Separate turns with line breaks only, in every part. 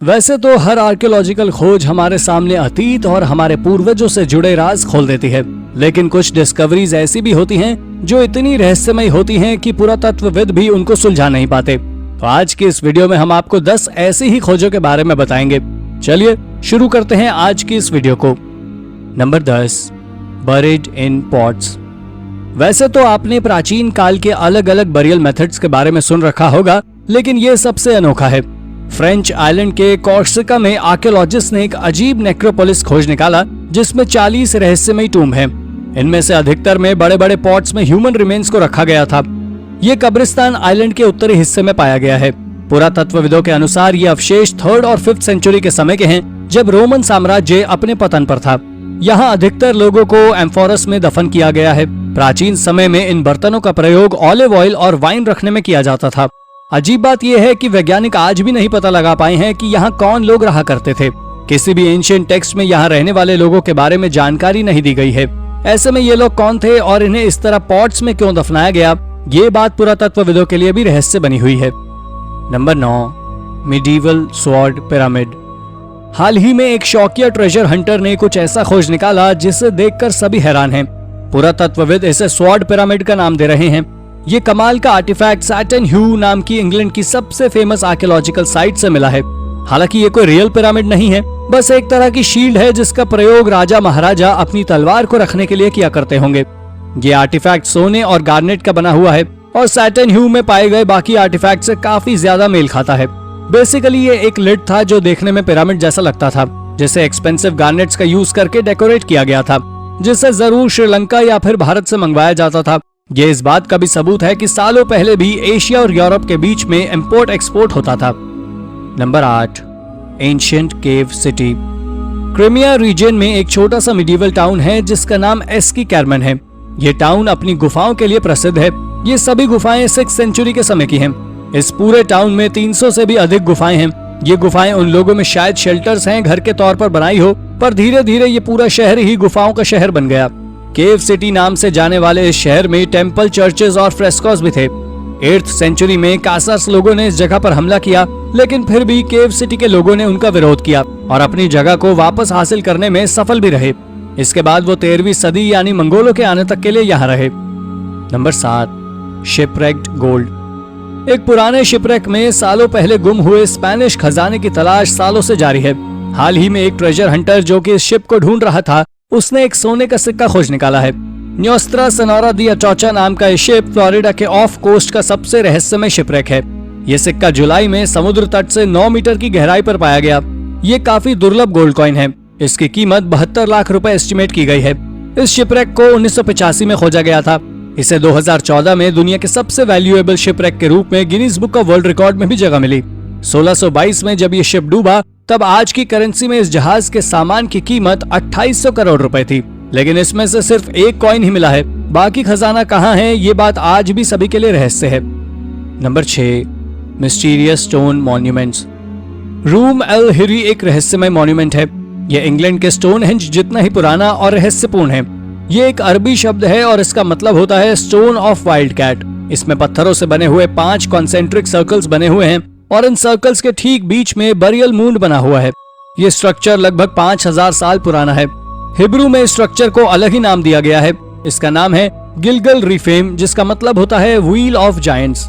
वैसे तो हर आर्कियोलॉजिकल खोज हमारे सामने अतीत और हमारे पूर्वजों से जुड़े राज खोल देती है, लेकिन कुछ डिस्कवरीज ऐसी भी होती हैं जो इतनी रहस्यमयी होती हैं कि पुरातत्वविद भी उनको सुलझा नहीं पाते। तो आज की इस वीडियो में हम आपको 10 ऐसी ही खोजों के बारे में बताएंगे। चलिए शुरू करते हैं आज की इस वीडियो को। नंबर 10, बरीड इन पॉट्स। वैसे तो आपने प्राचीन काल के अलग अलग बरियल मेथड्स के बारे में सुन रखा होगा, लेकिन ये सबसे अनोखा है। फ्रेंच आइलैंड के कॉर्सिका में आर्कियोलॉजिस्ट ने एक अजीब नेक्रोपोलिस खोज निकाला जिसमें 40 रहस्यमयी टूम हैं। इनमें से अधिकतर में बड़े बड़े पॉट्स में ह्यूमन रिमेन्स को रखा गया था। ये कब्रिस्तान आइलैंड के उत्तरी हिस्से में पाया गया है। पुरातत्वविदों के अनुसार ये अवशेष 3rd और 5th सेंचुरी के समय के हैं, जब रोमन साम्राज्य अपने पतन पर था। यहाँ अधिकतर लोगों को एम्फोरस में दफन किया गया है। प्राचीन समय में इन बर्तनों का प्रयोग ऑलिव ऑयल और वाइन रखने में किया जाता था। अजीब बात यह है कि वैज्ञानिक आज भी नहीं पता लगा पाए हैं कि यहाँ कौन लोग रहा करते थे। किसी भी एंशिएंट टेक्स्ट में यहाँ रहने वाले लोगों के बारे में जानकारी नहीं दी गई है। ऐसे में ये लोग कौन थे और इन्हें इस तरह पॉट्स में क्यों दफनाया गया, ये बात पुरातत्वविदों के लिए भी रहस्य बनी हुई है। Number 9, medieval sword pyramid. हाल ही में एक शौकिया ट्रेजर हंटर ने कुछ ऐसा खोज निकाला जिसे देखकर सभी हैरान हैं। पुरातत्वविद इसे स्वॉर्ड पिरामिड का नाम दे रहे हैं। ये कमाल का आर्टिफैक्ट सैटन ह्यू नाम की इंग्लैंड की सबसे फेमस आर्कियोलॉजिकल साइट से मिला है। हालांकि ये कोई रियल पिरामिड नहीं है, बस एक तरह की शील्ड है जिसका प्रयोग राजा महाराजा अपनी तलवार को रखने के लिए किया करते होंगे। ये आर्टिफैक्ट सोने और गार्नेट का बना हुआ है और सैटन ह्यू में पाए गए बाकी आर्टिफैक्ट से काफी ज्यादा मेल खाता है। बेसिकली ये एक लिड था जो देखने में पिरामिड जैसा लगता था, जिसे एक्सपेंसिव गार्नेट्स का यूज करके डेकोरेट किया गया था, जिसे जरूर श्रीलंका या फिर भारत से मंगवाया जाता था। ये इस बात का भी सबूत है कि सालों पहले भी एशिया और यूरोप के बीच में इंपोर्ट एक्सपोर्ट होता था। नंबर 8, एंशिएंट केव सिटी। क्रिमिया रीजन में एक छोटा सा मिडीवल टाउन है जिसका नाम एस्की कैरमन है। ये टाउन अपनी गुफाओं के लिए प्रसिद्ध है। ये सभी गुफाएं 6th सेंचुरी के समय की हैं। इस पूरे टाउन में 300 से भी अधिक गुफाएं हैं। ये गुफाएं उन लोगों में शायद शेल्टर्स हैं, घर के तौर पर बनाई हो, पर धीरे धीरे ये पूरा शहर ही गुफाओं का शहर बन गया। केव सिटी नाम से जाने वाले इस शहर में टेम्पल, चर्चेज और फ्रेस्कोस भी थे। 8th सेंचुरी में कासास लोगों ने इस जगह पर हमला किया, लेकिन फिर भी केव सिटी के लोगों ने उनका विरोध किया और अपनी जगह को वापस हासिल करने में सफल भी रहे। इसके बाद वो 13वीं सदी यानी मंगोलों के आने तक के लिए यहाँ रहे। Number 7, shipwrecked gold. एक पुराने शिपरेक में सालों पहले गुम हुए स्पेनिश खजाने की तलाश सालों से जारी है। हाल ही में एक ट्रेजर हंटर जो कि इस शिप को ढूंढ रहा था, उसने एक सोने का सिक्का खोज निकाला है। न्योस्त्रा सोनारा दी अटोचा नाम का यह शिप फ्लोरिडा के ऑफ कोस्ट का सबसे रहस्यमय शिपरेक है। यह सिक्का जुलाई में समुद्र तट से 9 मीटर की गहराई पर पाया गया। ये काफी दुर्लभ गोल्ड कॉइन है। इसकी कीमत 72 लाख रुपए एस्टिमेट की गई है। इस शिपरेक को 1985 में खोजा गया था। इसे 2014 में दुनिया के सबसे वैल्यूएबल शिपरेक के रूप में Guinness book of world record में भी जगह मिली। 1622 में जब ये शिप डूबा, तब आज की करेंसी में इस जहाज के सामान की कीमत 2800 करोड़ रुपए थी, लेकिन इसमें से सिर्फ एक कॉइन ही मिला है। बाकी खजाना कहाँ है, ये बात आज भी सभी के लिए रहस्य है। Number 6, mysterious stone monuments. Rujm el Hiri एक रहस्यमय मॉन्यूमेंट है। यह इंग्लैंड के स्टोनहेंज जितना ही पुराना और रहस्यपूर्ण है। ये एक अरबी शब्द है और इसका मतलब होता है स्टोन ऑफ वाइल्ड कैट। इसमें पत्थरों से बने हुए 5 कॉन्सेंट्रिक सर्कल्स बने हुए हैं और इन सर्कल्स के ठीक बीच में बरियल मूंड बना हुआ है। ये स्ट्रक्चर लगभग 5000 साल पुराना है। हिब्रू में इस स्ट्रक्चर को अलग ही नाम दिया गया है। इसका नाम है गिलगल रिफेम, जिसका मतलब होता है व्हील ऑफ जायंट्स।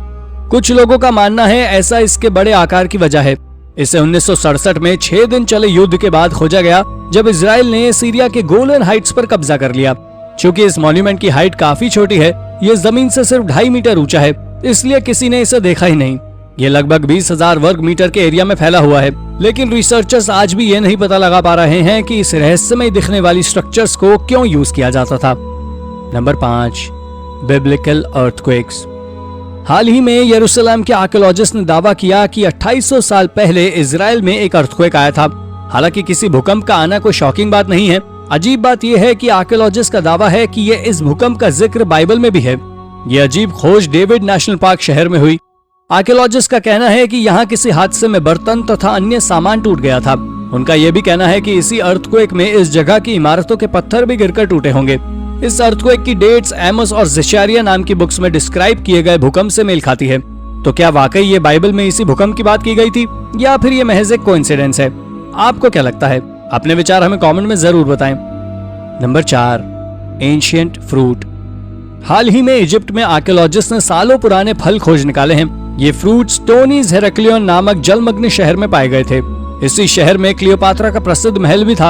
कुछ लोगों का मानना है ऐसा इसके बड़े आकार की वजह है। इसे 1967 में 6 दिन चले युद्ध के बाद खोजा गया, जब इजराइल ने सीरिया के गोलन हाइट्स पर कब्जा कर लिया। चूंकि इस मॉन्यूमेंट की हाइट काफी छोटी है, ये जमीन से सिर्फ 2.5 मीटर ऊंचा है, इसलिए किसी ने इसे देखा ही नहीं। ये लगभग 20,000 वर्ग मीटर के एरिया में फैला हुआ है, लेकिन रिसर्चर्स आज भी ये नहीं पता लगा पा रहे हैं कि इस रहस्यमय दिखने वाली स्ट्रक्चर्स को क्यों यूज किया जाता था। Number 5, biblical earthquakes. हाल ही में यरूशलेम के आर्कियोलॉजिस्ट ने दावा किया कि 2800 साल पहले इजराइल में एक अर्थक्वेक आया था। हालांकि किसी भूकंप का आना कोई शॉकिंग बात नहीं है। अजीब बात यह है कि आर्कियोलॉजिस्ट का दावा है कि ये इस भूकंप का जिक्र बाइबल में भी है। ये अजीब खोज डेविड नेशनल पार्क शहर में हुई। आर्कियोलॉजिस्ट का कहना है कि यहाँ किसी हादसे में बर्तन तथा अन्य सामान टूट गया था। उनका यह भी कहना है कि इसी अर्थक्वेक में इस जगह की इमारतों के पत्थर भी गिरकर टूटे होंगे। इस अर्थक्वेक की डेट्स एमोस और ज़ेचारिया नाम की बुक्स में डिस्क्राइब किए गए भूकंप से मेल खाती है। तो क्या वाकई ये बाइबल में इसी भूकंप की बात की गई थी या फिर ये महज एक कोइंसिडेंस है? आपको क्या लगता है? अपने विचार हमें कमेंट में जरूर बताएं। Number 4, ancient fruit. हाल ही में इजिप्ट में आर्कियोलॉजिस्ट ने सालों पुराने फल खोज निकाले हैं। ये फ्रूट स्टोनीज हेराक्लियन नामक जलमग्न शहर में पाए गए थे। इसी शहर में क्लियोपात्रा का प्रसिद्ध महल भी था।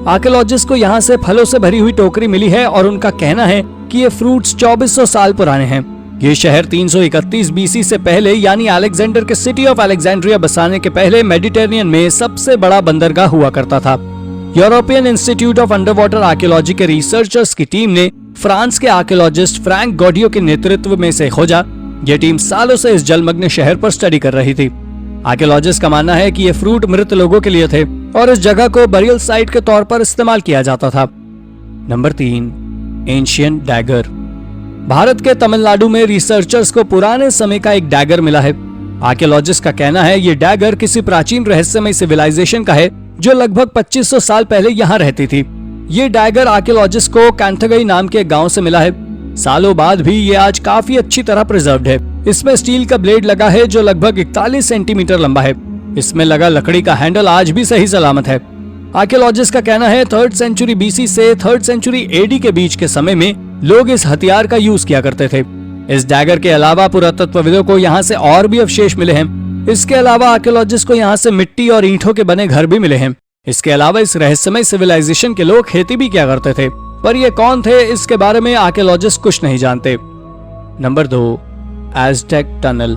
आर्कियोलॉजिस्ट को यहाँ से फलों से भरी हुई टोकरी मिली है और उनका कहना है कि ये फ्रूट्स 2400 साल पुराने हैं। ये शहर 331 बीसी से पहले यानी अलेक्जेंडर के सिटी ऑफ अलेक्जेंड्रिया बसाने के पहले मेडिटेरेनियन में सबसे बड़ा बंदरगाह हुआ करता था। European institute of under water archaeology के रिसर्चर्स की टीम ने फ्रांस के आर्कियोलॉजिस्ट फ्रैंक गॉडियो के नेतृत्व में से खोजा। यह टीम सालों से इस जलमग्न शहर पर स्टडी कर रही थी। आर्कियोलॉजिस्ट का मानना है कि ये फ्रूट मृत लोगों के लिए थे और इस जगह को बरियल साइट के तौर पर इस्तेमाल किया जाता था। Number 3, ancient dagger. भारत के तमिलनाडु में रिसर्चर्स को पुराने समय का एक डैगर मिला है। आर्कियोलॉजिस्ट का कहना है ये डैगर किसी प्राचीन रहस्यमय सिविलाइजेशन का है जो लगभग 2500 साल पहले यहाँ रहती थी। ये डैगर आर्कियोलॉजिस्ट को कैंथगई नाम के गांव से मिला है। सालों बाद भी ये आज काफी अच्छी तरह प्रिजर्व्ड है। इसमें स्टील का ब्लेड लगा है जो लगभग 41 सेंटीमीटर लंबा है। इसमें लगा लकड़ी का हैंडल आज भी सही सलामत है। आर्कियोलॉजिस्ट का कहना है 3rd सेंचुरी बीसी से 3rd सेंचुरी एडी के बीच के समय में लोग इस हथियार का यूज किया करते थे। इस डैगर के अलावा पुरातत्वविदों को यहाँ से और भी अवशेष मिले हैं। इसके अलावा आर्कियोलॉजिस्ट को यहाँ से मिट्टी और ईंटों के बने घर भी मिले हैं। इसके अलावा इस रहस्यमय सिविलाइजेशन के लोग खेती भी किया करते थे, पर ये कौन थे इसके बारे में आर्कियोलॉजिस्ट कुछ नहीं जानते। Number 2, Aztec tunnel.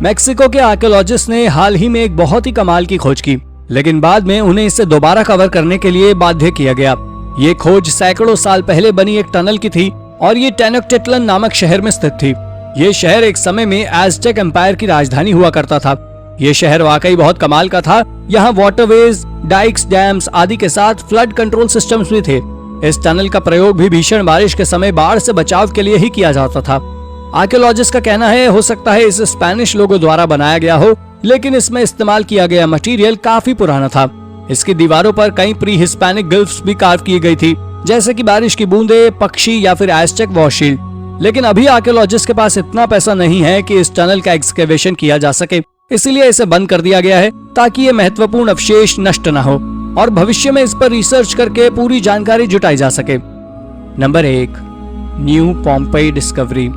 मेक्सिको के आर्कियोलॉजिस्ट ने हाल ही में एक बहुत ही कमाल की खोज की, लेकिन बाद में उन्हें इसे दोबारा कवर करने के लिए बाध्य किया गया। ये खोज सैकड़ों साल पहले बनी एक टनल की थी और ये टेनोक्टिट्लन नामक शहर में स्थित थी। ये शहर एक समय में एज़टेक एम्पायर की राजधानी हुआ करता था। ये शहर वाकई बहुत कमाल का था। यहाँ वाटरवेज, डाइक्स, डैम्स आदि के साथ फ्लड कंट्रोल सिस्टम्स भी थे। इस टनल का प्रयोग भी भीषण बारिश के समय बाढ़ से बचाव के लिए ही किया जाता था। आर्कियोलॉजिस्ट का कहना है हो सकता है इसे स्पेनिश लोगों द्वारा बनाया गया हो, लेकिन इसमें इस्तेमाल किया गया मटेरियल काफी पुराना था। इसकी दीवारों पर कई प्री हिस्पैनिक गिल्फ्स भी कार्व की गई थी, जैसे कि बारिश की बूंदे, पक्षी या फिर एज़टेक वॉरशील्ड। लेकिन अभी आर्कियोलॉजिस्ट के पास इतना पैसा नहीं है कि इस टनल का एक्सकेवेशन किया जा सके, इसलिए इसे बंद कर दिया गया है ताकि ये महत्वपूर्ण अवशेष नष्ट न हो और भविष्य में इस पर रिसर्च करके पूरी जानकारी जुटाई जा सके। Number 1, new Pompeii discovery.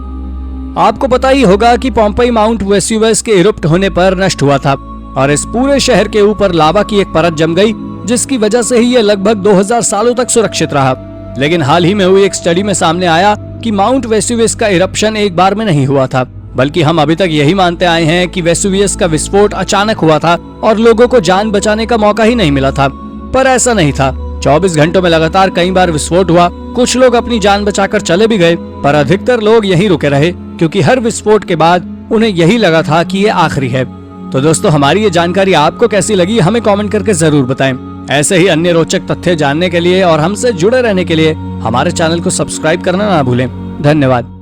आपको पता ही होगा कि पोम्पेई माउंट वेसुवियस के इरुप्ट होने पर नष्ट हुआ था और इस पूरे शहर के ऊपर लावा की एक परत जम गई, जिसकी वजह से ही ये लगभग 2000 सालों तक सुरक्षित रहा। लेकिन हाल ही में हुई एक स्टडी में सामने आया कि माउंट वेसुवियस का इरप्शन एक बार में नहीं हुआ था, बल्कि हम अभी तक यही मानते आए हैं कि वेसुवियस का विस्फोट अचानक हुआ था और लोगों को जान बचाने का मौका ही नहीं मिला था। पर ऐसा नहीं था। 24 घंटों में लगातार कई बार विस्फोट हुआ। कुछ लोग अपनी जान बचाकर चले भी गए, पर अधिकतर लोग यहीं रुके रहे, क्योंकि हर विस्फोट के बाद उन्हें यही लगा था कि ये आखिरी है। तो दोस्तों, हमारी ये जानकारी आपको कैसी लगी हमें कमेंट करके जरूर बताएं। ऐसे ही अन्य रोचक तथ्य जानने के लिए और हमसे जुड़े रहने के लिए हमारे चैनल को सब्सक्राइब करना ना भूलें। धन्यवाद।